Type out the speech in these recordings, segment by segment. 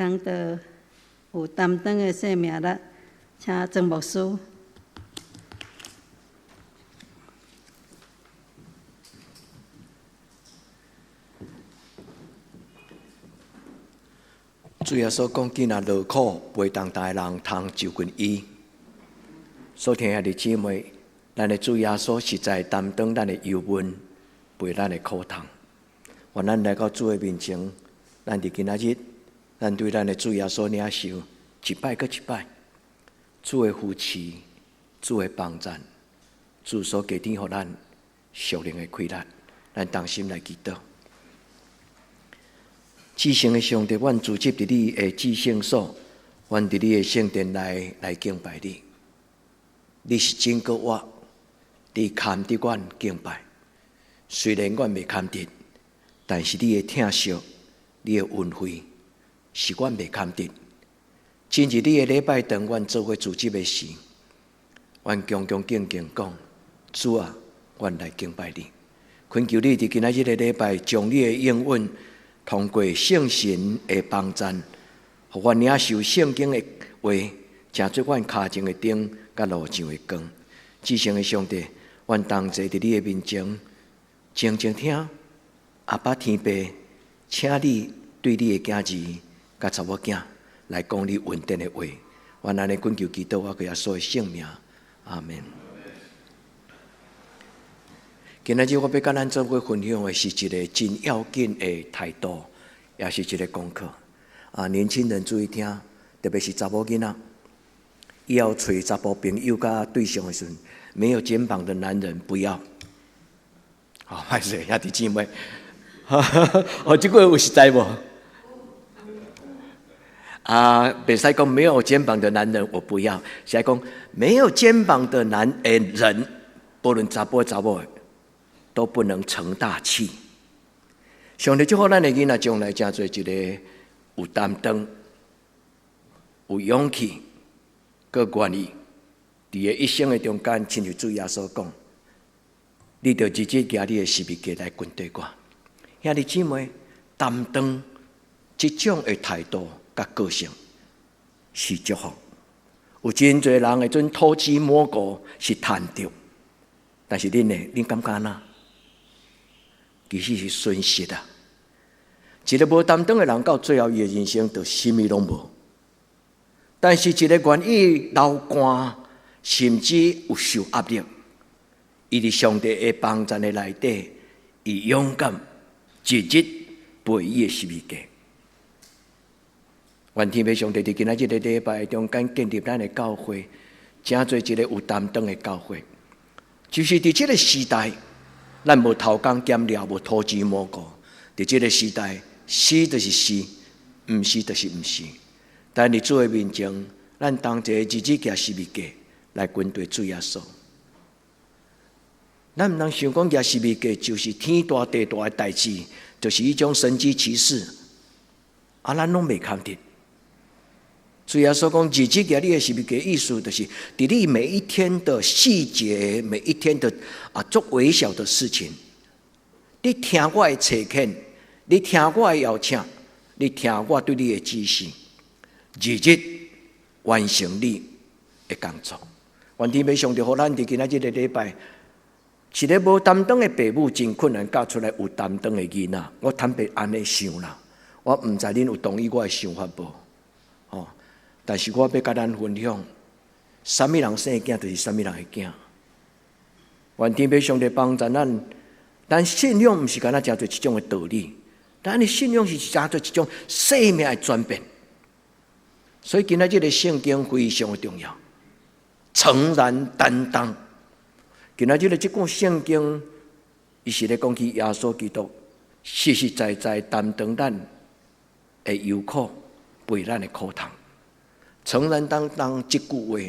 讲到有担当的生命力，请曾牧师。主耶稣讲：“今仔劳苦背重担的人，通就近伊。”所听兄弟姊妹，咱的主耶稣实在担当咱的忧闷，背咱的苦痛。愿咱来到主的面前，咱伫今仔日，咱对咱的主耶稣领受一摆搁一摆，主的扶持，主的帮助，主所加添予咱属灵的开力，咱同心来祈祷。至圣的上帝，阮聚集伫你的至圣所，阮伫你的圣殿内来敬拜你。你是真个我，你看得阮敬拜。虽然阮未看得，但是你的疼惜、你的恩惠，是阮未看得。今日你的礼拜堂，阮做伙聚集的时，阮恭恭敬敬讲：主啊，阮来敬拜你。恳求你伫今仔日的礼拜，将你的应允。通过圣神的帮助，互阮领受圣经的话，成做阮脚前的灯，甲路上的光。至圣的上帝，阮同齐伫你的面前，静静听阿爸天父，请你对你的囝儿甲查某囝来讲你稳定的话。阮安尼恳求祈祷，我给耶稣的圣名，阿门。今仔日我要甲咱做伙分享的是一个真要紧的态度，也是一个功课。年轻人注意听，特别是查某囡仔，以后找查甫朋友甲对象的时阵，没有肩膀的男人不要。歹势，兄弟姊妹，这句有实在无？袂使讲没有肩膀的男人我不要，是讲没有肩膀的人，不论查甫查某的。都不能成大器。上帝祝福咱的囡仔将来成做一个有担当、有勇气、佮愿意，伫个一生的中间，亲像主耶稣讲，你着直接拿你的十字架来跟对我。兄弟姊妹，担当这种的态度甲个性是祝福。有真侪人会准偷鸡摸狗是贪着，但是恁感觉哪？其实是损失啊！一个无担当的人，到最后伊的人生就什么拢无。但是一个愿意流汗，甚至有受压力，伊伫上帝的帮助的内底，伊勇敢一日背伊的十字架。愿天父上帝伫今仔日的礼拜中间建立咱的教会，真做一个有担当的教会，就是伫这个时代。咱无偷工减料，无偷鸡摸狗。伫这个时代，是就是是，毋是就是毋是。但伫主的面前，咱同齐日日举十字架来跟对主耶稣。咱毋通想讲举十字架就是天大地大的代志，就是一种神迹奇事。咱拢未看到。主耶稣讲，日日举你的十字架，意思就是伫你每一天的细节，每一天的足微小的事情，你听我的册遣，你听我的邀请，你听我对你的指示，日日完成你的工作。愿天父上帝，互咱伫今仔日的礼拜，一个无担当的父母真困难教出来有担当的囡仔。我坦白安尼想啦，我毋知恁有同意我的想法无？但是我要甲咱分享，什么人生的囝，就是什么人的囝。愿天父上帝帮助咱，但信仰毋是干那真做一种的道理，但你信仰是真做一种生命的转变。所以今仔日的圣经非常的重要，诚然担当。今仔日的这本圣经，伊是咧讲起耶稣基督实实在在担当咱的忧苦，背咱的苦痛。诚然担当这句话，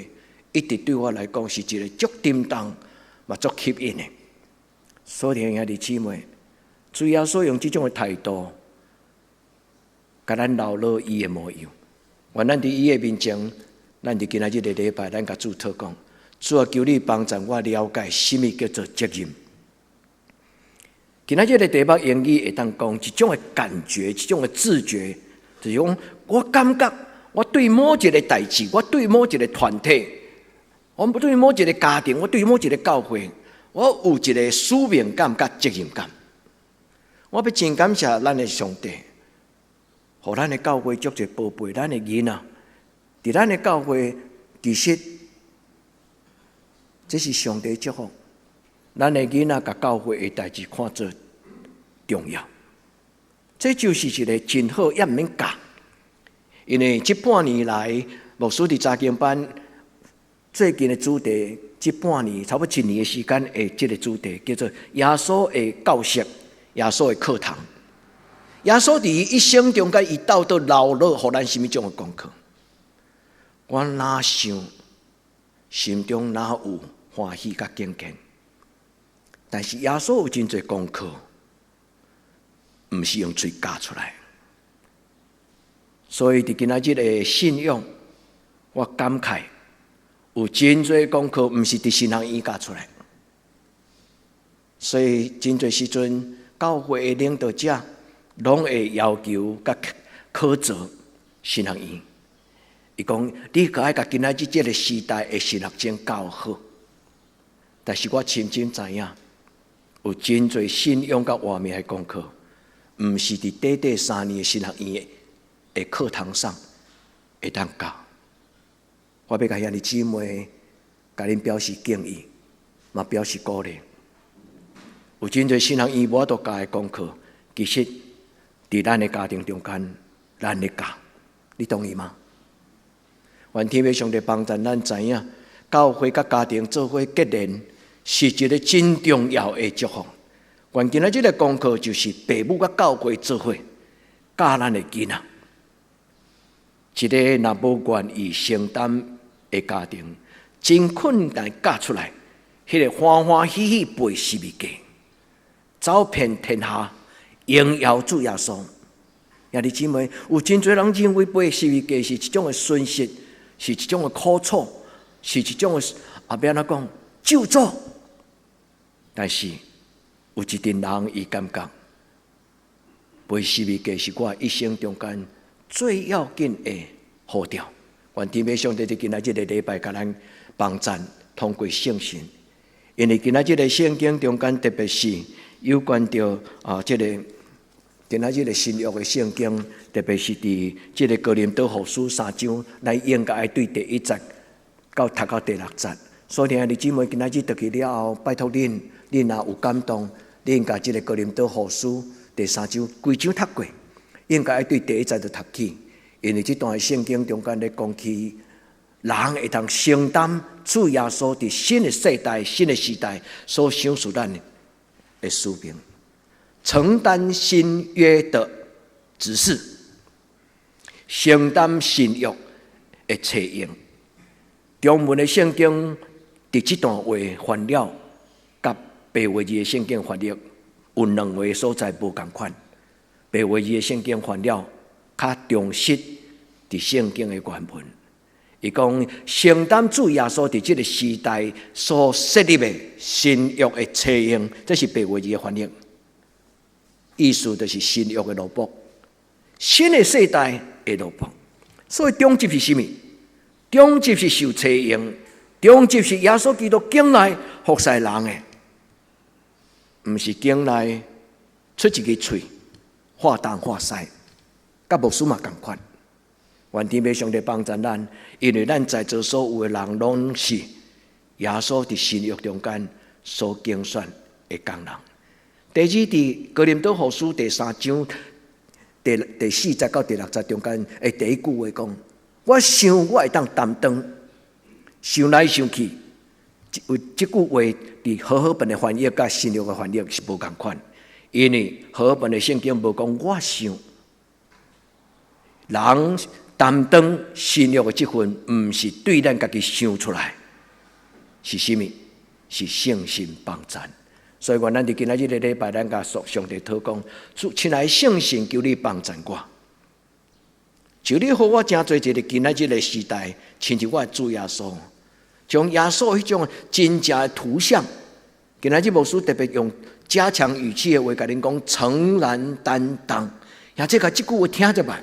一直对我来讲是一个足沉重、嘛足吸引的。所以兄弟姊妹，主耶稣用这种的态度，甲咱流露伊的模样。愿咱伫伊的面前，咱伫今仔日的礼拜，咱甲主祷讲：主啊，求你帮助我了解什么叫做责任。今仔日的题目英语会当讲一种的感觉，一种的自觉，就是讲，我感觉我对某一个代志，我对某一个团体，我对某一个家庭，我对某一个教会，我有一个使命感甲责任感。我要真感谢咱的上帝，互咱的教会足侪宝贝咱的囡仔。伫咱的教会，其实这是上帝祝福。咱的囡仔甲教会的代志看作重要，这就是一个真好，也毋免教。因为这半年来，牧师伫查经班最近的主题，这半年差不多1年的时间的这个主题叫做耶稣的教室，耶稣的课堂。耶稣伫伊一生中间，伊到老了，互咱什么种的功课？我哪想，心中哪有欢喜甲敬虔？但是耶稣有真侪功课，毋是用嘴教出来。所以伫今仔日的信仰，我感慨有真侪功课，毋是伫神学院教出来。所以真侪时阵，教会的领导者拢会要求甲苛责神学院。伊讲，你可爱甲今仔日这个时代的神学生教好。但是我深深知影，有真侪信仰甲活命的功课，毋是伫短短3年的神学院的课堂上会当教。我要甲兄弟姊妹，甲恁表示敬意，嘛表示鼓励。有真侪神学院无法度教的功课，其实伫咱的家庭中间，咱咧教，你同意吗？愿天父上帝帮助咱知影，教会甲家庭做伙结连，是一个真重要的祝福。愿今仔日个功课就是父母甲教会做伙教咱的囡仔。一个若无愿意承担的家庭，真困难教出来，迄个欢欢喜喜背十字架，走遍天下，荣耀主耶稣。兄弟姊妹，有真侪人认为背十字架是一种的损失，是一种的苦楚，是一种的要安怎讲咒诅。但是有一群人伊感觉背十字架是我一生中间最要紧的号召。愿天父上帝伫今仔日个礼拜，甲咱帮助通过圣神，因为今仔日个圣经中间，特别是有关着这个今仔日个新约的圣经，特别是伫这个哥林多后书3章，咱应该对第1节到读到第6节。所以兄弟姊妹，今仔日读去了后，拜托恁若有感动，你应该这个哥林多后书第3章规章读过，应该对第1节就读起。因为这段圣经中间咧讲起，人会当承担主耶稣伫新的世代、新的时代所享受咱的使命，承担新约的指示，承担新约的册用。中文的圣经伫这段话翻了，甲白话字的圣经翻了有2个所在无同款。白话字的圣经翻了较重视伫圣经的原文，伊讲承担主耶稣伫这个时代所设立的新约的册用，这是白话字的翻译，意思就是新约的奴仆，新的世代的奴仆。所以终极是什么？终极是受册用，终极是耶稣基督境内服侍人的，毋是境内出一个喙化东化西，甲牧师嘛同款。愿天父上帝帮助咱，因为咱在座所有的人，拢是耶稣伫新约中间所拣选的工人。第二，伫哥林多后书第3章第4节到第6节中间的第一句话讲：我想我会当担当，想来想去，有这句话伫和合本的翻译甲新约的翻译是无同款，因为和合本的圣经无讲我想，人担当新约的这份，毋是对咱家己想出来，是什么？是圣神帮助。所以愿咱伫今仔日的礼拜，咱甲上帝祷告，亲爱的圣神，求你帮助我，求你互我真侪一个今仔日的时代，亲像我的主耶稣，将耶稣迄种真正的图像。今仔日牧师特别用加强语气的话，甲恁讲诚然担当，也即个即句话听着吧。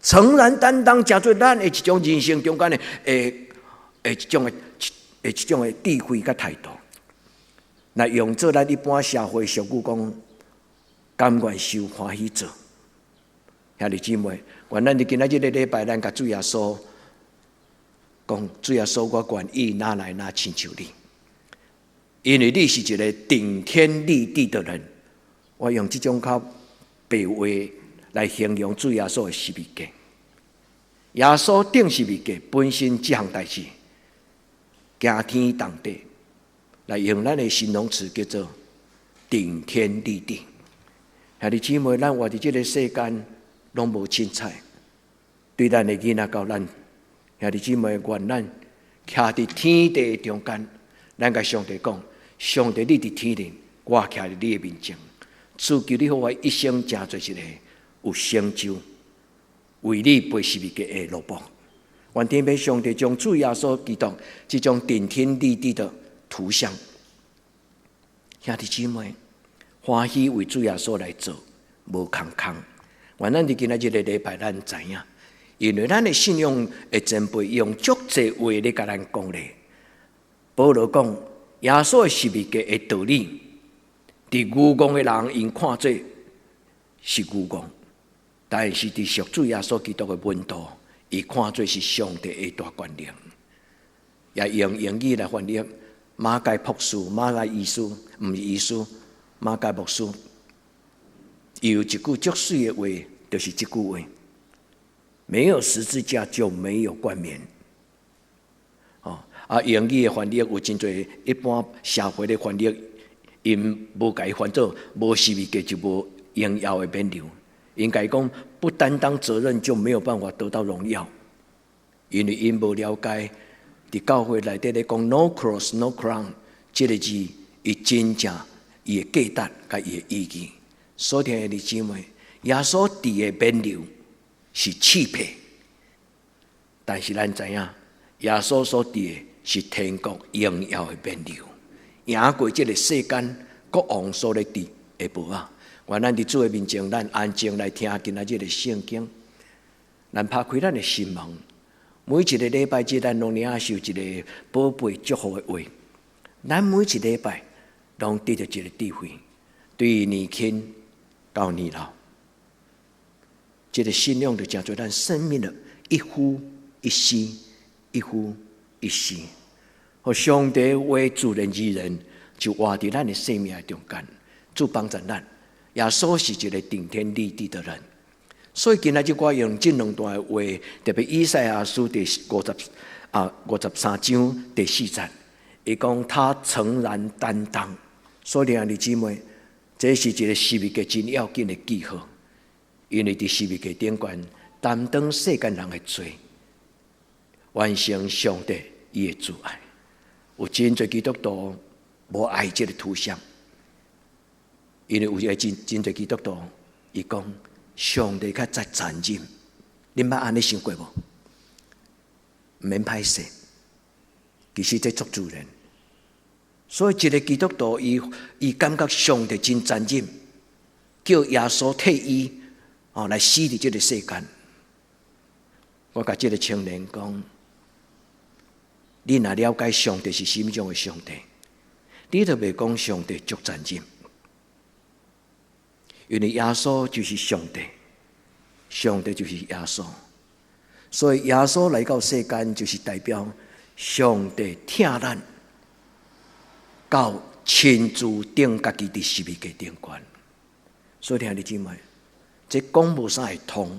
诚然担当，真做咱的一种人生中间的一种的智慧甲态度，来用做咱一般社会俗语讲，甘愿受欢喜做。兄弟姊妹，愿咱伫今仔日的礼拜，咱甲主耶稣讲，主耶稣，我愿意拿来拿亲像你，因为你是一个顶天立地的人。我用这种较白话来形容主耶稣的十字架。耶稣顶十字架本身这项代志，惊天动地，来用咱的形容词叫做顶天立地。兄弟姊妹，咱活伫这个世间，拢无凊彩。对咱的囡仔到咱，兄弟姊妹，愿咱徛伫天地中间，咱甲上帝讲：上帝，你伫天顶，我徛伫你的面前。主求你，互我一生成做一个有成就、为你背十字架的路步。愿天父上帝将主耶稣基督这种顶天立地的图像，兄弟姊妹，欢喜为主耶稣来做，无空空。愿咱伫今仔日的礼拜，咱知影，因为咱的信仰的前辈用足济话咧甲咱讲咧。保罗讲，耶稣的十字架的道理，伫愚妄的人因看做是愚妄，但是伫属主耶稣基督的门徒，伊看做是上帝的大权能。也用英语来翻译，马盖博士、马盖医师，毋是医师，马盖博士，伊有一句足水的话，就是这句话：没有十字架就没有冠冕。英语的翻译有真侪一般社会的翻译，因无甲伊翻做无十字架就无荣耀的冕旒。应该讲不担当责任就没有办法得到荣耀，因为因无了解伫教会内底咧讲 no cross no crown 这个字，伊真正伊的价值甲伊的意义。所听的弟兄妹，耶稣伫的冕旒是气魄，但是咱知影，耶稣所伫的是天国荣耀的冕旒，赢过这个世间国王所咧伫的宝啊！愿咱伫主的面前，咱安静来听今仔日的圣经，咱拍开咱的心门。每一个礼拜日，咱拢领受一个宝贝祝福的话。咱每一个礼拜拢得到一个智慧，对于年轻到年老，这个信仰就成做咱生命的一呼一吸，一呼一吸。和上帝为自然之人，就活伫咱的生命中间，主帮助咱。耶稣是一个顶天立地的人，所以今仔日我用这两段话，特别以赛亚书第53章第4节，伊讲他诚然担当。所以兄弟姊妹，这是一个十字架真要紧的记号，因为伫十字架顶端担当世间人的罪，完成上帝伊的主爱。有真侪基督徒无爱这个图像。因为有一个真侪基督徒，伊讲上帝较在残忍，恁捌安尼想过无？毋免歹势，其实这足自然。所以一个基督徒，伊感觉上帝真残忍，叫耶稣替伊来死伫这个世间。我甲这个青年讲，你若了解上帝是什么种的上帝，你就袂讲上帝足残忍。因为耶稣就是上帝，上帝就是耶稣，所以耶稣来到世间，就是代表上帝听咱到亲自钉家己伫十字架顶悬。所以兄弟姊妹，这讲无啥会通，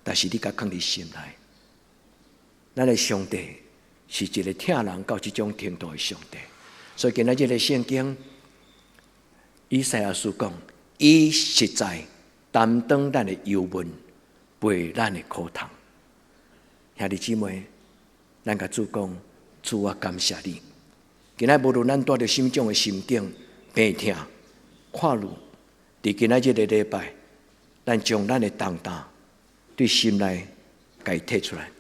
但是你甲放伫心内，咱的上帝是一个听人到这种程度的上帝。所以今仔日的圣经，以赛亚书讲。伊实在担当咱的忧闷，背咱的苦痛。兄弟姊妹，咱甲主讲，主我感谢你。今仔无论咱带着什么种的心境、病痛、看路，伫今仔日的礼拜，咱将咱的重担对心内甲伊摕出来。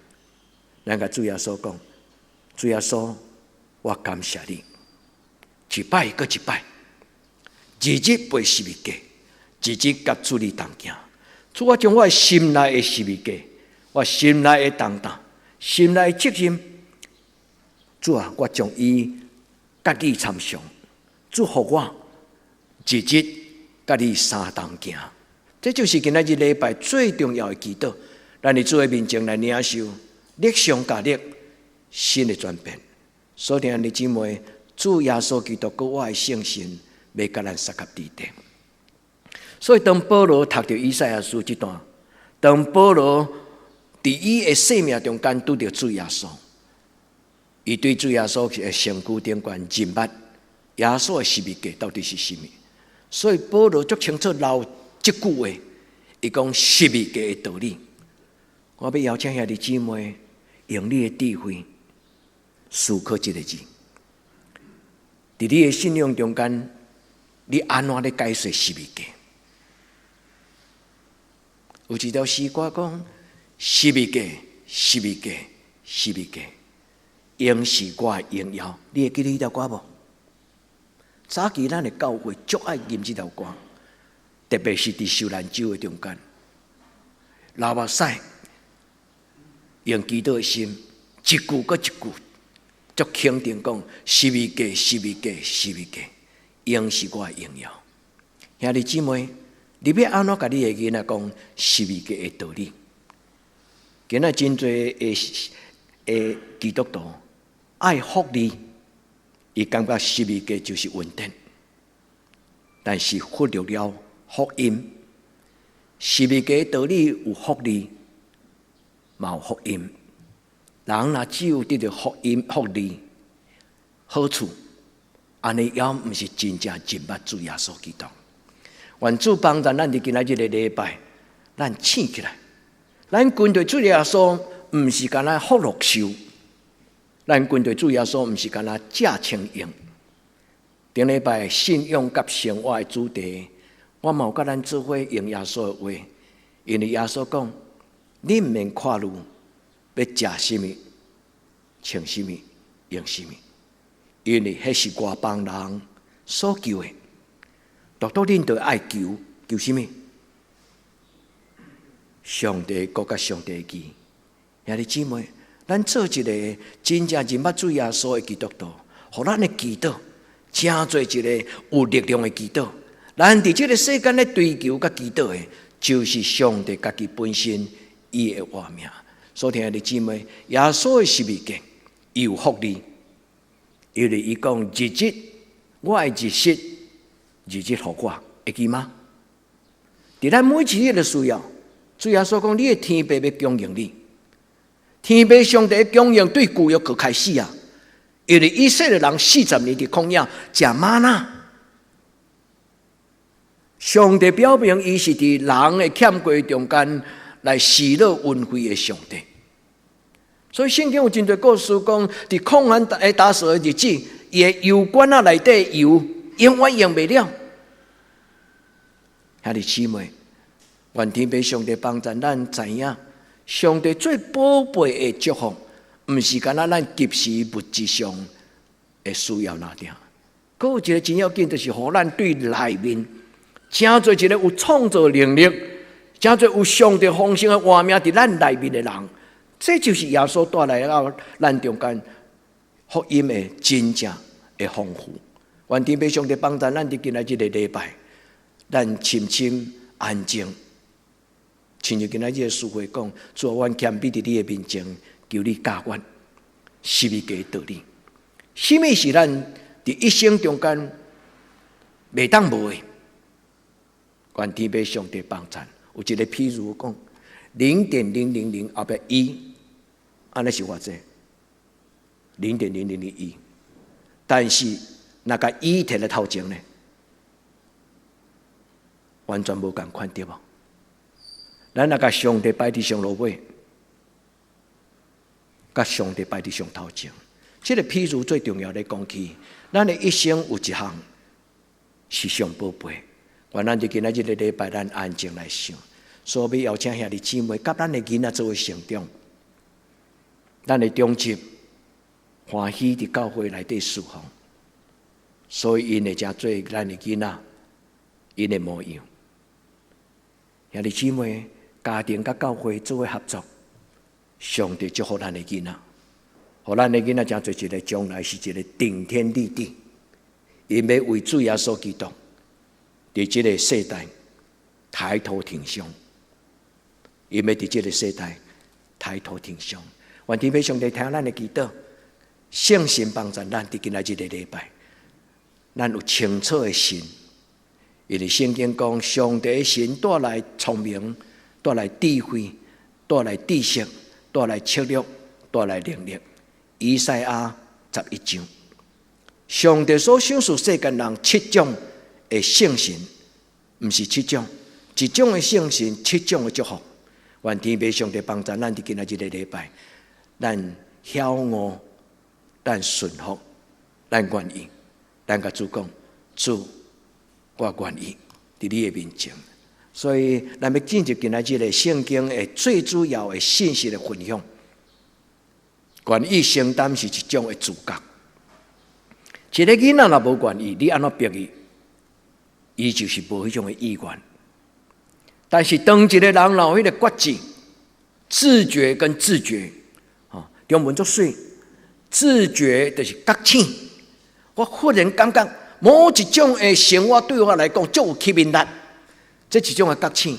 咱甲主耶稣讲，主耶稣，我感谢你，一摆搁一摆，日日背十字架。日日甲主你同行，主啊，将我心内的十字架，我心内的重担，心内的责任，主啊，我将伊甲你参详，祝福我日日甲你相同行。这就是今仔日礼拜最重要的祈祷。咱伫主的面前来领受力上加力，新的转变。所以弟姊妹，主耶稣基督和我的圣心，要甲咱杀甲地定。所以当保罗读到以赛亚书这段，当保罗伫伊的生命中间拄到主耶稣，伊对主耶稣的身躯顶悬认捌耶稣的十字架到底是什么。所以保罗足清楚留这句话，伊讲十字架的道理。我要邀请兄弟姊妹用你的智慧思考这个字，在你的信仰中间，你安怎咧解说十字架？有一条诗歌讲：十字架，十字架，十字架，应是我的荣耀。你会记得这条歌无？早期咱的教会足爱吟这条歌，特别是伫受难周的中间，流目屎。用基督的心，一句搁一句，足肯定讲十字架，十字架，十字架，应是我的荣耀。兄弟姊妹，你要安怎甲你的囡仔讲十字架的道理？今仔真侪的基督徒爱福利，伊感觉十字架就是稳定，但是忽略了福音。十字架的道理有福利。冇福音，人若只有得到福音、福利、好处，安尼也毋是真正认捌主耶稣基督。愿主帮助咱伫今仔日个礼拜，咱醒起来。咱跟对主耶稣，毋是干那福禄寿，咱跟对主耶稣，毋是干那假清用。顶礼拜信仰甲生活的主题，我嘛有甲咱做伙用耶稣的话，因为耶稣讲。你毋免看路，要食什么、穿什么、用什么，因为迄是外邦人所求的。独独恁就爱求，求什么？上帝国甲上帝的义。兄弟姊妹，咱做一个真正认捌主耶稣的基督徒，互咱的祈祷，真做一个有力量的祈祷。咱伫这个世间咧追求甲祈祷的，就是上帝家己本身。伊的活命，所听的姊妹，耶稣的十字架有福利，因为伊讲日日我的日食，日日互我，会记吗？伫咱每一日的需要，主耶稣讲，你的天父要供应你，天父上帝的供应对旧约可开始啊，因为以色列人40年伫旷野食吗哪，上帝表明伊是伫人的欠过中间。来喜乐恩惠的上帝，所以圣经有真多故事讲，伫旷寒打扫的日子，伊的油管内底油永远用不了。兄弟姊妹，愿天父上帝帮助咱知影，上帝最宝贝的祝福，毋是干那咱及时物质上的需要那点，还有一个真要紧，就是互咱对内面，真做一个有创造能力。真侪有上帝丰盛的画面伫咱内面的人，这就是耶稣带来到咱中间福音的真正的丰富。愿天父上帝帮助咱伫今仔日个礼拜，咱深深安静，亲像今仔日个诗会讲，主啊，阮谦卑伫你的面前，求你教阮十字架的道理。什么是咱伫一生中间袂当无的？愿天父上帝帮助。有一个譬如讲0.000后壁1，安尼是偌济0.0001，但是那个1摕来头前呢，完全无共款对无？咱那个上帝摆伫上路尾，甲上帝摆伫上头前，这个譬如最重要的讲起，咱的一生有一项是上宝贝。愿咱就今仔日的礼拜，咱安静来想。所以要邀请兄弟姊妹，甲咱的囡仔做为成长，咱的中集欢喜伫教会内底侍奉，所以因会真做咱的囡仔，因的模样。兄弟姊妹，家庭甲教会做伙合作，上帝祝福咱的囡仔，互咱的囡仔将做一个将来是一个顶天立地，因要为主耶稣基督，伫这个世代抬头挺胸，因要伫这个世代抬头挺胸。愿天父上帝听咱的祈祷，圣神帮助咱伫今仔日的礼拜，咱有清楚的心。因为圣经讲，上帝的神带来聪明，带来智慧，带来知识，带来策略，带来能力。以赛亚11章，上帝所赏赐世间人7种的圣神，不是7种，1种的圣神，7种的祝福。愿天父上帝帮助咱伫今仔日的礼拜，咱晓悟，咱顺服，咱愿意，咱甲主讲，主。我愿意伫你的面前，所以咱要进入今仔日的圣经的最主要的信息的分享。愿意承担是一种的自觉。一个囡仔若无愿意，你安怎逼伊，伊就是无迄种的意愿。但是当一个人有迄个决志、自觉跟自觉，中文作水，自觉就是觉醒。我忽然感觉。某一种的生活对我来讲足有吸引力，这一种的觉醒、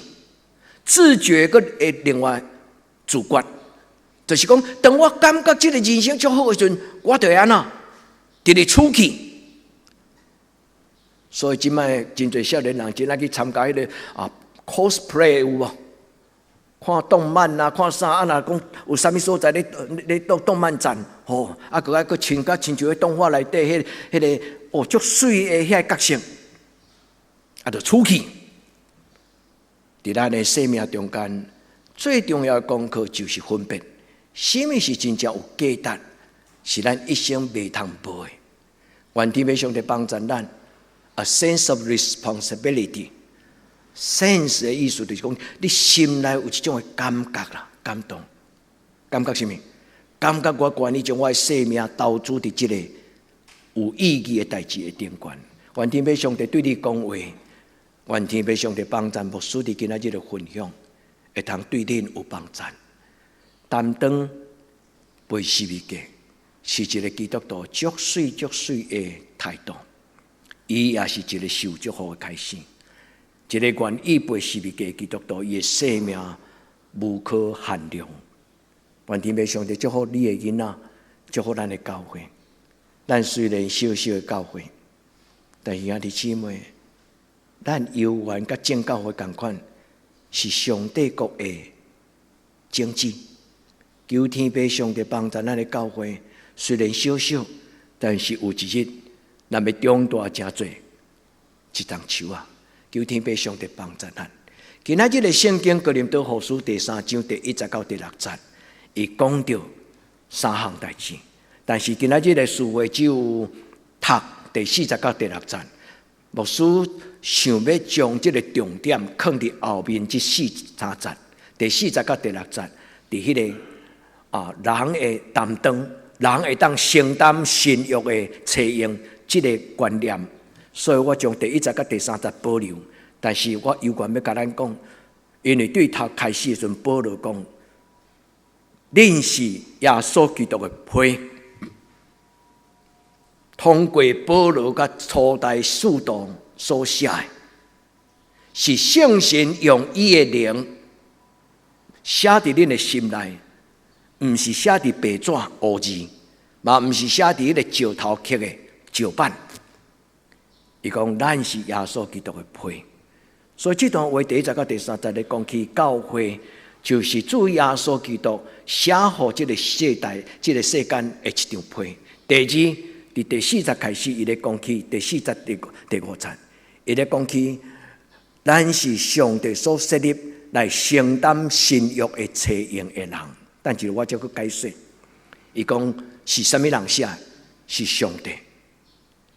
自觉，佮会另外自觉，就是讲，当我感觉这个人生足好的时阵，我就会安怎，直直出去。所以即摆真侪少年人真爱去参加迄个cosplay 有无？看动漫啊，看啥啊？若讲有啥物所在咧动漫展，吼，佮爱佮亲像迄动画内底迄个足水的遐角色，就出去。伫咱的生命中间，最重要的功课就是分辨，什么是真正有价值，是咱一生袂通无的。愿天父上帝帮助咱 ，a sense of responsibility。sense 的意思就是讲，你心内有一种的感觉啦，感动，感觉什么？感觉我愿意将我的生命投资伫这个有意义的代志的顶端。愿天父上帝对你讲话，愿天父上帝帮助牧师伫今仔日的分享，会通对恁有帮助。担当背十字架，是一个基督徒足水的态度，伊也是一个受祝福的开始。一个愿意背十字架的基督徒，伊的生命无可限量。愿天父上帝祝福你的囡仔，祝福咱的教会。咱虽然小小的教会，但是兄弟姊妹，咱犹原甲正教会同款，是上帝国的种子。求天父上帝帮助咱的教会，虽然小小，但是有一日，咱要长大真多，一丛树啊！求天父上帝帮助咱。今仔日的圣经哥林多后书第3章第1节到第6节，伊讲到3项代志。但是今仔日的词汇只有读第4节到第6节。牧师想要将这个重点放伫后面这3节，第4节到第6节，伫迄个人的担当，人会当承担神约的采用这个观念。所以我将第1节到第3节保留，但是我犹原要甲咱讲，因为对头开始的时阵，保罗讲，恁是耶稣基督的批，通过保罗甲初代使徒所写的，是圣神用伊的灵写伫恁的心内，毋是写伫白纸黑字，嘛毋是写伫迄个石头刻的石板。伊讲，咱是耶稣基督的批，所以这段话第1节到第3节咧讲起教会，就是主耶稣基督写予这个世代、这个世间的一张批。第二，伫第4节开始，伊咧讲起第4节第5节，伊咧讲起咱是上帝所设立来承担新约的采用的人。但是我再去解释，伊讲是啥物人写？是上帝。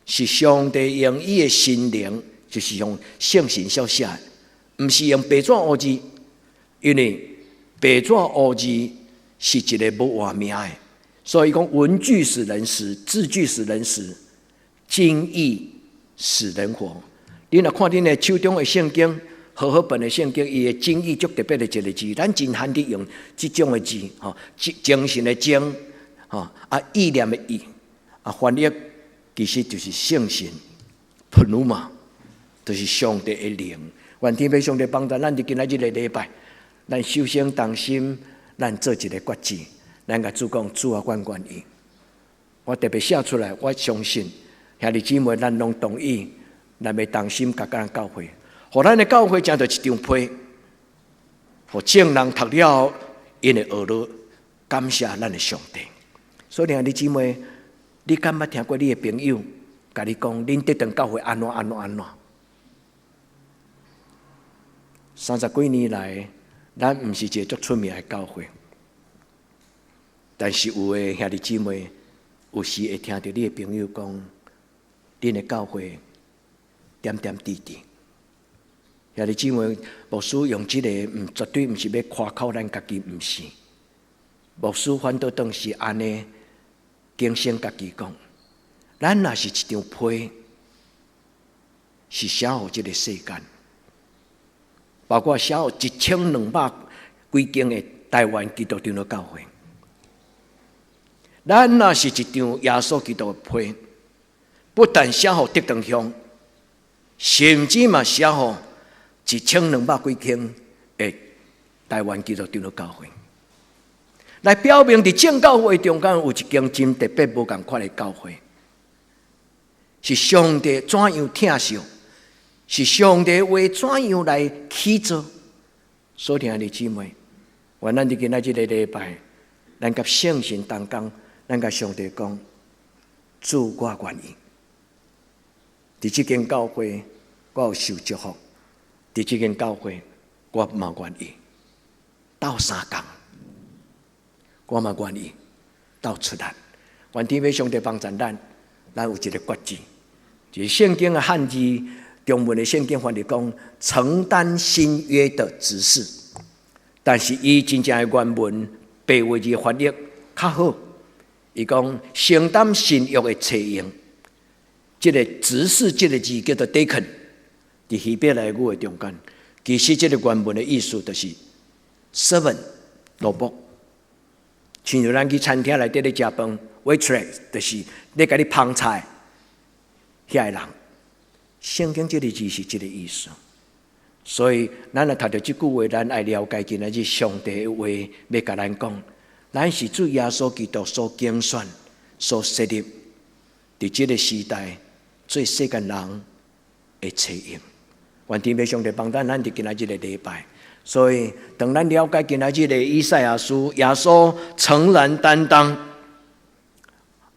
是上帝用伊的心灵，就是用圣神所写的，毋是用白纸黑字，因为白纸黑字是一个无活命的，所以讲文句使人死，字句使人死，经义使人活。你若看恁的手中的圣经，好好本的圣经，伊的精义足特别的一个字，咱真罕得用这种的字，精神的精，意念的意，翻译其实就是圣神 ，pneuma， 就是上帝的灵。愿天父上帝帮助咱，伫今仔日的礼拜，咱首先当心，咱做一个决志，咱甲主讲，主啊，我愿意。我特别写出来，我相信兄弟姊妹，咱拢同意，咱要当心甲咱教会，互咱的教会成做一张被，互众人读了，因会学了感谢咱的上帝。所以兄弟姊妹，你敢捌听过你的朋友甲你讲，恁这堂教会安怎？ 30几年来，咱毋是一个足出名的教会，但是有的兄弟姊妹。有时会听到你的朋友讲，恁的教会点点滴滴。兄弟姊妹，牧师用这个，绝对不是要夸口咱家己，不是。牧师反倒当是安尼警醒家己讲，咱若是一张被，是写予这个世间，包括写予1200几间的台湾基督教的教会。 咱若是一张耶稣基督的被，不但写予德堂乡，甚至嘛写予1200几间的台湾基督教的教会，来表明伫正教会中间有一间真特别无共款的教会，是上帝怎样疼惜，是上帝为怎样来起造。所以兄弟姊妹，愿咱伫今仔日的礼拜，咱甲圣神同工。 咱甲上帝讲，主我愿意。伫这间教会，我有受祝福；伫这间教会，我嘛愿意。斗3工，我嘛愿意斗出力。愿天父上帝帮助咱，咱有一个决志。就是圣经的汉字，中文的圣经翻译讲，承担新约的指示。但是伊真正的原文白话字翻译较好。 伊讲承担新约的册用，这个指示这个字叫做 deacon， 伫希伯来语的中间，其实这个原文的意思就是 servant 奴仆，亲像咱去餐厅内底咧食饭 ，waitress 就是咧甲你捧菜，遐个人。圣经这个字是这个意思，所以咱若读到这句话，咱爱了解今仔日上帝的话要甲咱讲。 咱是主耶稣基督所拣选、所设立，伫这个时代最世间人的册用。愿天父上帝帮咱伫今仔日的礼拜。所以，当咱了解今仔日的以赛亚书，耶稣诚然担当，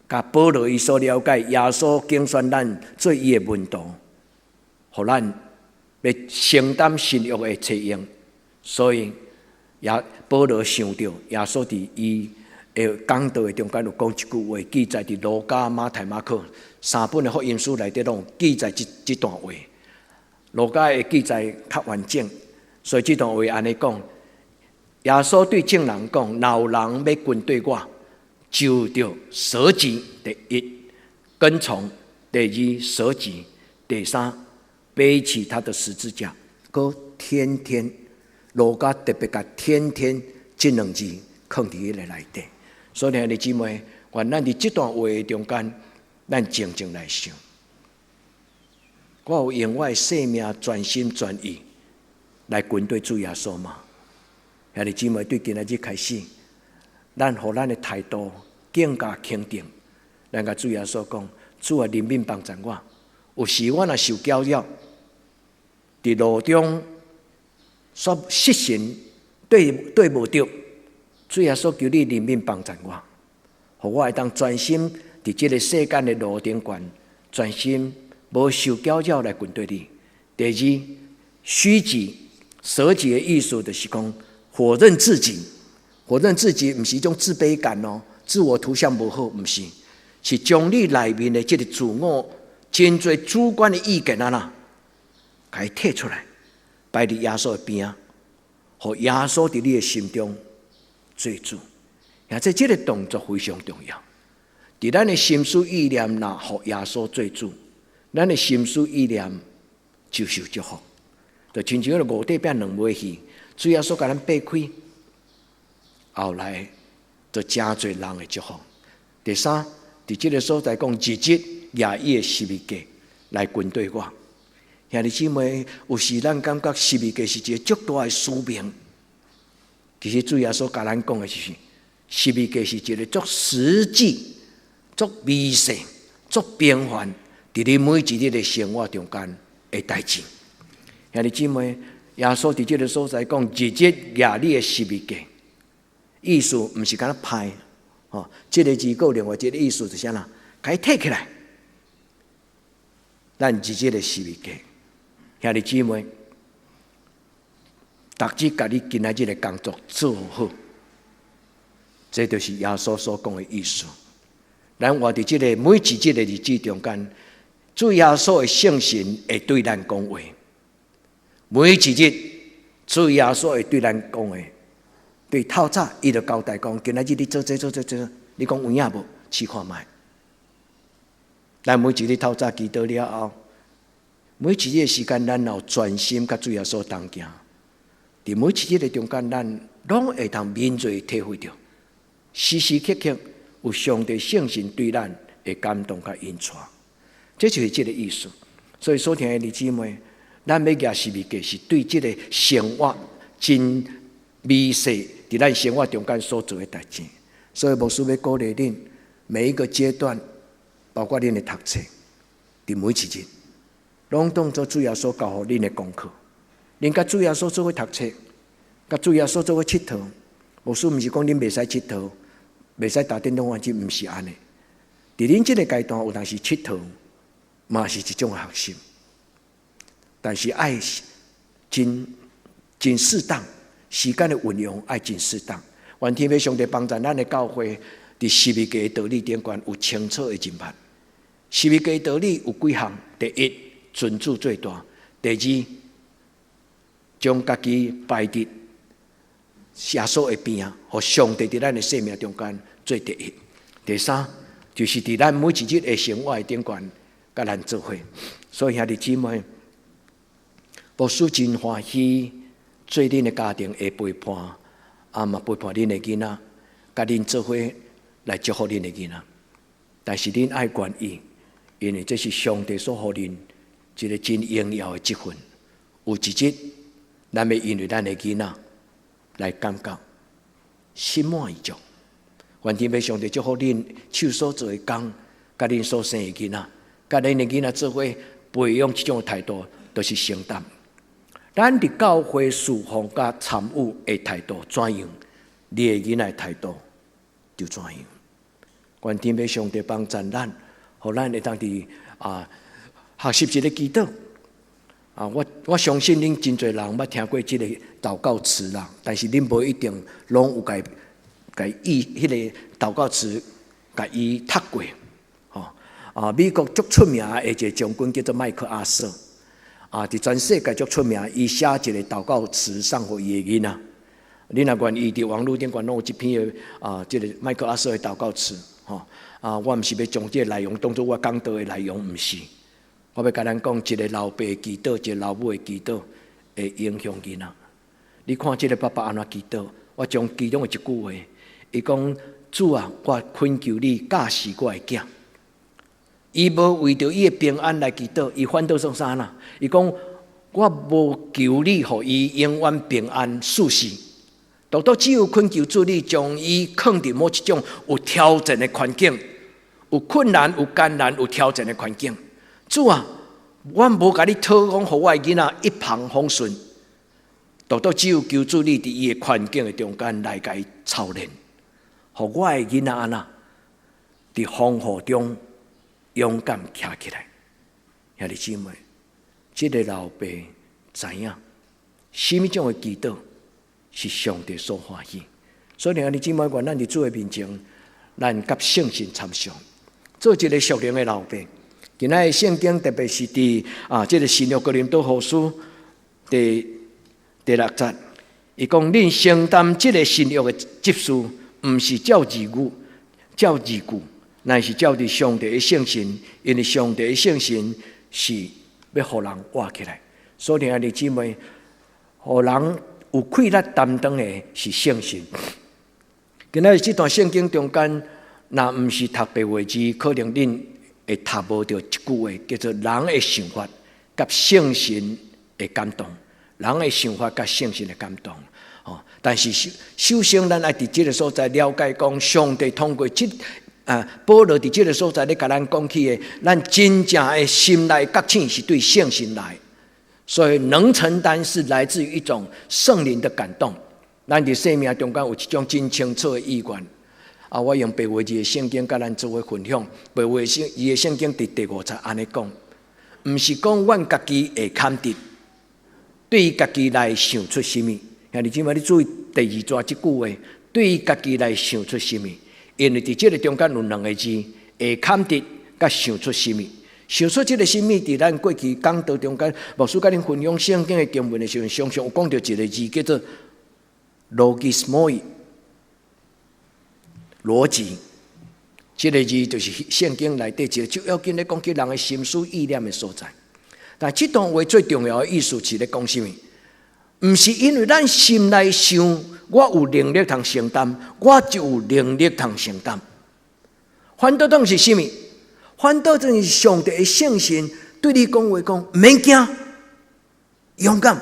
甲保罗伊所了解，耶稣拣选咱做伊的门徒，互咱要承担新约的册用。所以。 也保罗想到耶稣伫伊的讲道的中间有讲一句话，记载伫路加、马太、马可3本的福音书内底拢记载这段话。路加的记载较完整，所以这段话安尼讲：耶稣对众人讲，若有人要跟对我，就着舍己。第一，跟从；第二，舍己；第三，背起他的十字架，搁天天。 路加特别甲天天这两字放伫迄个内底，所以兄弟姊妹，愿咱伫这段话中间，咱静静来想。我有用我的生命全心全意来跟对主耶稣吗？兄弟姊妹，对今仔日开始，咱互咱的态度更加肯定。咱甲主耶稣讲：主啊，怜悯帮助我。有时我若受搅扰，伫路中。 所失神对无着，主耶稣求你怜悯帮助我，互我会当专心伫这个世间的路顶悬，专心无受搅扰来跟对你。第二，虚己舍己的意思就是讲否认自己，否认自己，毋是一种自卑感哦，自我图像无好，毋是，是将你内面的这个自我真侪主观的意见啊，甲伊摕出来。 摆伫耶稣的边啊，互耶稣伫你的心中做主。而且这个动作非常重要。伫咱的心思意念若互耶稣做主，咱的心思意念就受祝福。就亲像五块饼两尾鱼，主耶稣甲咱掰开，后来就真侪人的祝福。第三，伫即个所在讲日日夜夜十字架来跟对我。兄弟姊妹，有时咱感觉十字架是一个足大的使命，其实主耶稣甲咱讲的是，十字架是一个足实际、足微细、足平凡，伫你每一日的生活中间的代志。兄弟姊妹，耶稣伫即个所在讲日日夜夜的十字架，意思毋是敢若歹，即个字有另外一个意思就是啥啦？甲伊摕起来，咱日日的十字架。兄弟姊妹，逐日甲你今仔日的工作做好，这就是耶稣所讲的意思。咱活伫即个每一日的日子中间，主耶稣的圣神会对咱讲话。每一日，主耶稣会对咱讲话。对透早，伊就交代讲：今仔日你做这，你讲有影无？试看卖。咱每一日透早祈祷了后，每一日的时间，咱有专心甲主耶稣同行。伫每一日的中间，咱拢会当敏锐体会到，时时刻刻有上帝圣神对咱的感动甲引带，这就是这个意思。所以，所听的弟兄姊妹，咱要举十字架，是对这个生活真微细，伫咱生活中间所做的代志。所以，牧师要鼓励恁每一个阶段，包括恁的读册，伫每一日。拢当作主耶稣教互恁的功课，恁甲主耶稣做伙读册，甲主耶稣做伙佚佗。牧师毋是讲恁袂使佚佗，袂使打电动玩具，毋是安尼。伫恁即个阶段，有当时佚佗，嘛是一种学习，但是爱真适当，时间的运用爱真适当。愿天父上帝帮助咱的教会，伫十字架的道理顶端有清楚的认识。十字架的道理有几项：第一，尊主最大；第二，将家己摆伫耶稣的边啊，互上帝伫咱的生命中间做第一；第三，就是伫咱每一日的生活的顶端，甲咱做伙。所以兄弟姊妹，牧师真欢喜做恁的家庭的陪伴，嘛陪伴恁的囡仔，甲恁做伙来祝福恁的囡仔。但是恁爱愿意，因为这是上帝所互恁一个真荣耀的积分。有一日，咱要因为咱的囡仔来感觉心满意足。愿天父上帝祝福恁手所做的工，甲恁所生的囡仔，甲恁的囡仔做伙培养这种态度，都是承担。咱伫教会侍奉甲参与的态度怎样，你的囡仔的态度就怎样。愿天父上帝帮助咱，互咱会当伫学习一个祈祷。我相信恁真侪人捌听过这个祷告词啦，但是恁无一定拢有甲迄个祷告词甲伊读过。美国足出名的一个将军叫做麦克阿瑟。伫全世界足出名，伊写一个祷告词送互伊的囡仔。你若愿意伫网络顶，拢有一篇的这个麦克阿瑟的祷告词。我毋是要将这个内容当作我讲道的内容，毋是。我要甲咱讲，一个老爸的祈祷，一个老母的祈祷，会影响囡仔。你看这个爸爸安怎祈祷？我将其中的一句话，伊讲：主啊，我恳求你教示我的囝。伊无为着伊的平安来祈祷，伊反倒做啥啦？伊讲：我无求你，互伊永远平安舒适。只有恳求主你将伊放伫某一种有挑战的环境，有困难、有艰难、有挑战的环境。主啊，我无甲你讨讲，互我的囡仔一帆风顺。只有求主你伫伊的环境的中间来甲伊操练，互我的囡仔安那伫风雨中勇敢站起来。兄弟姊妹，这个老爸知影什么种的祈祷是上帝所欢喜。所以兄弟姊妹，愿咱伫主的面前，咱甲圣神参详，做一个属灵的老爸。今仔的圣经，特别是伫这个新约哥林多后书第6节，伊讲：恁承担这个新约的职事，毋是照字句，乃是照着上帝的圣神，因为上帝的圣神是要互人活起来。所以，兄弟姊妹，互人有气力担当的是圣神。今仔日这段圣经中间，若毋是读白话字，可能恁会读无到一句话，叫做“人的想法甲圣神的感动”。人的想法甲圣神的感动。但是首先，咱爱伫这个所在了解讲，上帝通过保罗伫这个所在咧，甲咱讲起的，咱真正的心内觉醒是对圣神来，所以能承担是来自于一种圣灵的感动。咱伫生命中间有一种真清楚的意愿。我用白话字的圣经甲咱做伙分享，白话字的圣经伫第5节安尼讲，毋是讲阮家己会堪得，对家己来想出什么。兄弟姊妹，你注意第2节这句话，对家己来想出什么？因为伫这个中间有2个字，会堪得甲想出什么？想出这个什么？伫咱过去讲道中间，牧师甲恁分享圣经的经文的时候，常常有讲到一个字，叫做 logismoi， 逻辑。这个字就是圣经内底一个就要紧咧讲起人的心思意念的所在。但这段话最重要的意思是咧讲什么？毋是因为咱心内想，我有能力通承担，我就有能力通承担。反倒当是什么？反倒正是上帝的圣神对你讲话，讲免惊，勇敢。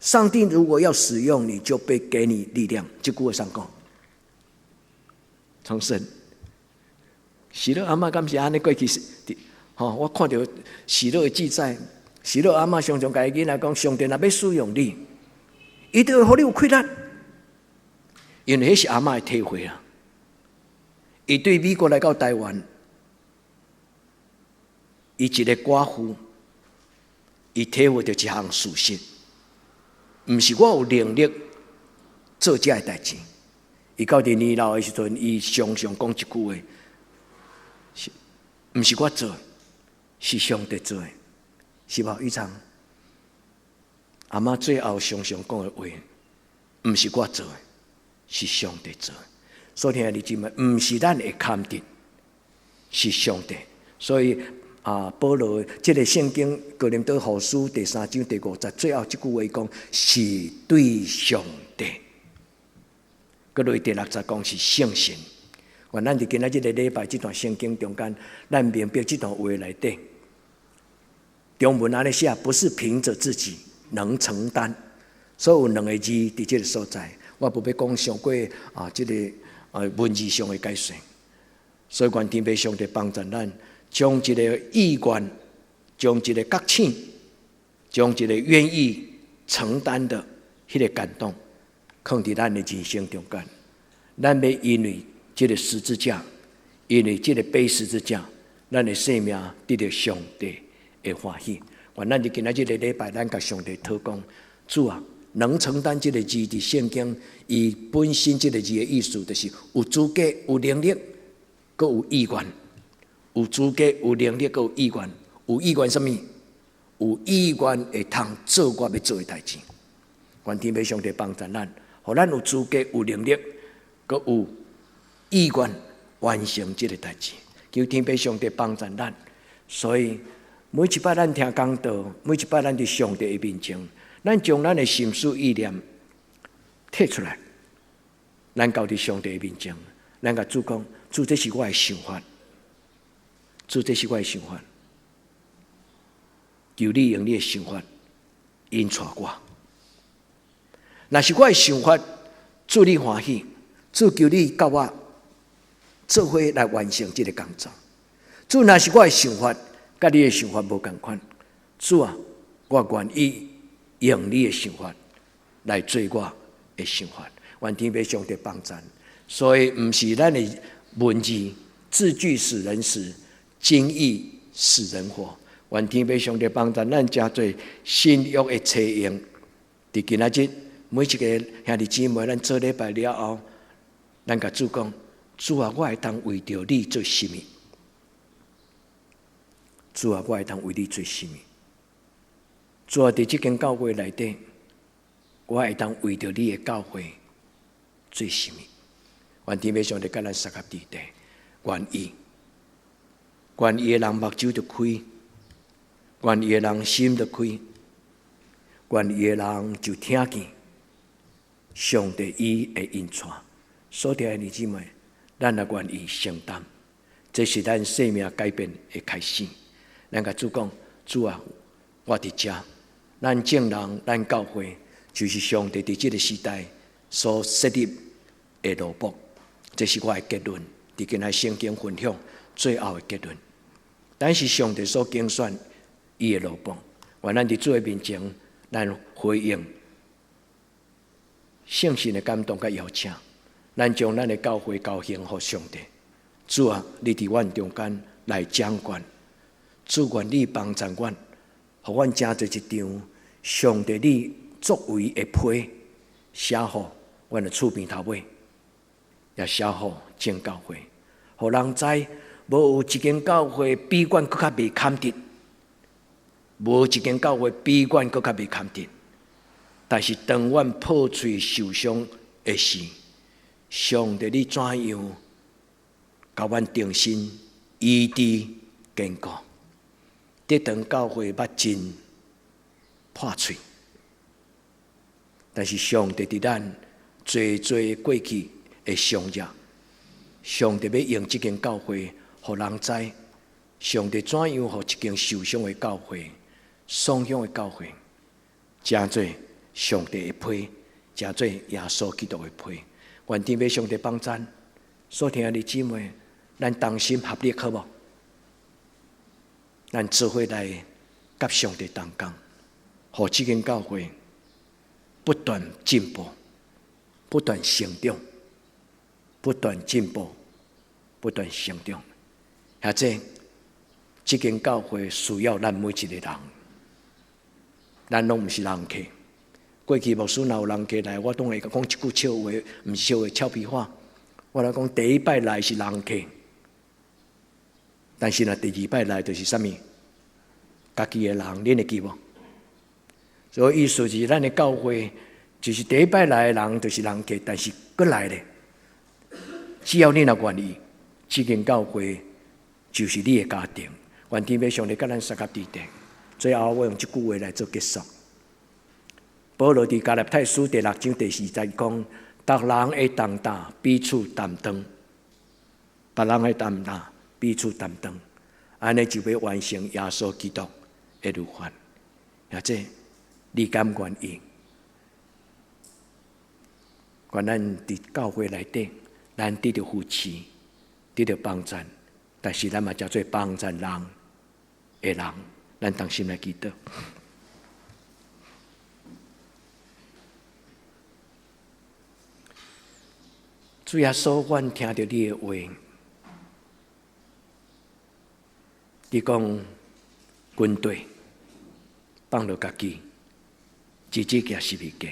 上帝如果要使用你，就被给你力量。这句话上讲，重申。喜乐阿嬷敢是安尼过去我看到喜乐的记载。喜乐阿嬷常常甲伊囡仔讲，上帝若要使用你，伊就会互你有气力，因为迄是阿嬷的体会啊。伊对美国来到台湾，伊一个寡妇，伊体会到一项事实，毋是我有能力做这个代志。伊到伫年老的时阵，伊常常讲一句话，毋是我做，是上帝做的。是吧？玉昌阿嬷最后常常讲的话，毋是我做的，是上帝做的。所以兄弟姊妹，毋是咱会堪得，是上帝。所以保罗这个圣经哥林多后书第3章第5节最后这句话讲，是对上帝。搁落第6节讲是圣神。咱伫今仔日个礼拜这段圣经中间，咱明白这段话内底。中文安尼写，不是凭着自己能承担，所以有2个字伫这个所在，我不要讲上过这个文字上的解释。所以愿天父上帝帮助咱，将一个意愿，将一个觉醒，将一个愿意承担的迄个感动，放伫咱的人生中间。咱要因为这个十字架，因为这个背十字架，咱的生命得到上帝会欢喜。愿咱就今仔日个礼拜，咱甲上帝讨讲，主啊，能承担这个字伫圣经，伊本身这个字的意思，就是有资格、有能力，佮有意愿。有资格、有能力，佮有意愿。有意愿什么？有意愿会通做我要做的代志。愿天父上帝帮助咱，互咱有资格、有能力，佮有意愿完成这个代志。求天父上帝帮助咱，所以。每一摆咱听讲道，每一摆咱伫上帝的面前，咱将咱的心思意念摕出来，咱交伫上帝的面前，咱甲主讲，主这是我的想法，主这是我的想法，求你用你的想法引带我。若是我的想法，主你欢喜，主求你甲我做伙来完成这个工作。主若是我的想法，甲你的想法无同款，主啊，我愿意用你的想法来做我的想法。愿天父上帝帮助，所以毋是咱的文字字句使人死，经义使人活。愿天父上帝帮助咱加做新约的采用。伫今仔日每一个兄弟姊妹，咱做礼拜了后，咱甲主讲，主啊，我会当为着你做什么？主啊，我会当为你做什么？主啊，伫这间教会内底，我会当为着你的教会做什么？愿天父上帝甲咱三合伫地，愿意的人目睭就开，愿意的人心就开，愿意的人就听见上帝伊会引带。所以，弟兄姊妹，咱也愿意承担，这是咱生命改变的开始。咱甲主讲，主啊，我伫遮，咱众人，咱教会，就是上帝伫这个时代所设立的路谱。这是我的结论，伫今仔圣经分享最后的结论。但是上帝所拣选伊的路谱，愿咱伫主的面前，咱回应圣神的感动甲邀请，咱将咱的教会交献给上帝。主啊，你伫阮中间来掌管，主愿你帮助阮，互阮成做一张上帝你作为的批，写好阮的厝边头尾，也写好正教会，互人知无有一间教会比阮更较未堪得，无有一间教会比阮更较未堪得。但是当阮破碎受伤的时，上帝你怎样甲阮定心医治坚固？这当教会捌真破碎，但是上帝伫咱最过去的伤热，上帝要用这间教会，互人知上帝怎样互一间受伤的教会、丧响的教会，成做上帝的批，成做耶稣基督的批。愿天父上帝帮咱所听的姊妹，咱同心合力好无？咱做伙来甲上帝同工，互这间教会不断进步，不断成长，不断进步，不断成长。或者，这间教会需要咱每一个人，咱拢毋是人客。过去牧师若有人客来，我当会讲一句笑话，毋是笑话，俏皮话。我来讲第一摆来是人客，但是若第二摆来就是啥物？家己的人，恁会记无？所以意思是，咱的教会就是第一摆来的人就是人客，但是搁来咧，只要你若愿意，这间教会就是你的家庭。愿天父上帝甲咱三甲地定。最后，我用这句话来做结束。保罗伫加拉太书第6章第4节讲：逐人会担当，彼此担当；别人会担当，彼此担当。安尼就要完成耶稣基督的律法。或者，你敢愿意？愿咱伫教会内底，咱得到扶持，得到帮助，但是咱嘛叫做帮助人的人，咱同心来祈祷。主耶稣，阮听到你的话，你讲军队放落家己，自己行十字架。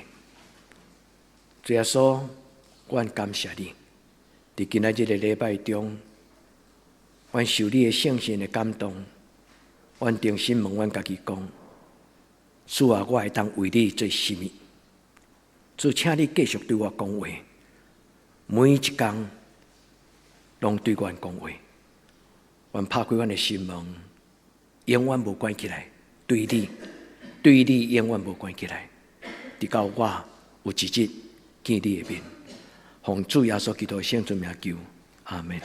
主耶稣，阮感谢你，伫今仔日的礼拜中，阮受你的圣神的感动，阮定心问阮家己讲：主啊，我会当为你做什么？主，请你继续对我讲话。每一天，拢对阮讲话，阮拍开阮的心门，永远无关起来。对你永远无关起来。直到我有一日见你的面，奉主耶稣基督圣尊名求，阿门。